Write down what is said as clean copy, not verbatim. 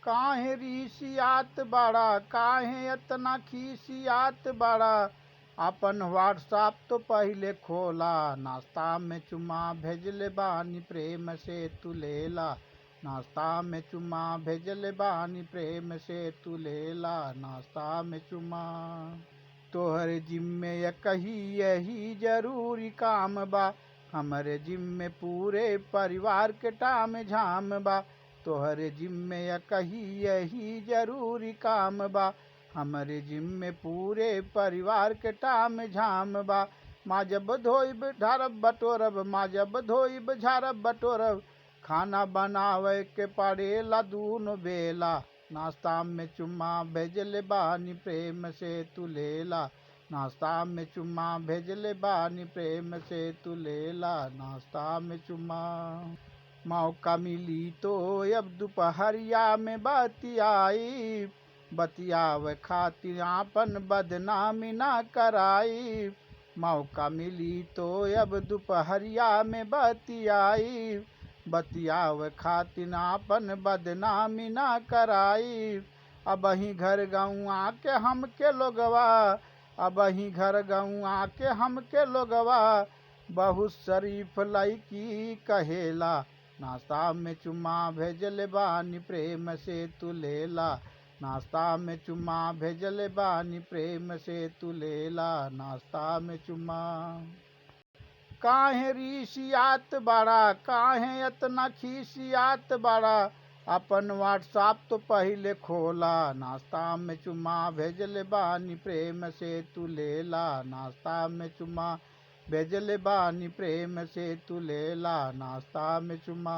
काहे रीसियात बड़ा, काहे इतना खीसियात बड़ा। अपन व्हाट्सएप तो पहले खोला, नाश्ता में चुमा भेजले बानी प्रेम से तू लेला। नाश्ता में चुमा भेजले बानी प्रेम से तू लेला, नाश्ता में चुमा। तोहर जिम्मे कही यही जरूरी काम बा, हमरे जिम्मे पूरे परिवार के टाम झाम बा। तोहरे जिम्मे कही यही जरूरी काम बा, हमरे जिम्मे पूरे परिवार के टाम झाम बा। माँ जब धोइब झारब बटोरब, माँ जब धोइब झारब बटोरब, खाना बनावे के पड़ेला दूनो बेला। नाश्ता में चुम्मा भेजले बानी प्रेम से तू लेला। नाश्ता में चुम्मा भेजले बानी प्रेम से तू लेला, नाश्ता में चुम्मा। मौका मिली तो अब दोपहरिया में बतियाई, बतियावे खातिर आपन बदनामी ना कराई। मौका मिली तो अब दोपहरिया में बतियाई, बतियावे खातिर आपन बदनामी ना कराई। अब ही घर गौआ के हमके लोगवा, अब ही घर गौआ के हमके लोगवा, बहुत शरीफ लईकी कहेला। नाश्ता में चुम्मा भेजले बानी प्रेम से तू लेला। नाश्ता में चुम्मा भेजले बानी प्रेम से तू लेला, नाश्ता में चुम्मा। काहे रीसियात बड़ा, काहे इतना खीसियात बड़ा। अपन व्हाट्सएप तो पहले खोला, नाश्ता में चुम्मा भेजले बानी प्रेम से तू लेला। नाश्ता में चुम्मा भेजले बानी प्रेम से तू लेला, नाश्ता में चुम्मा।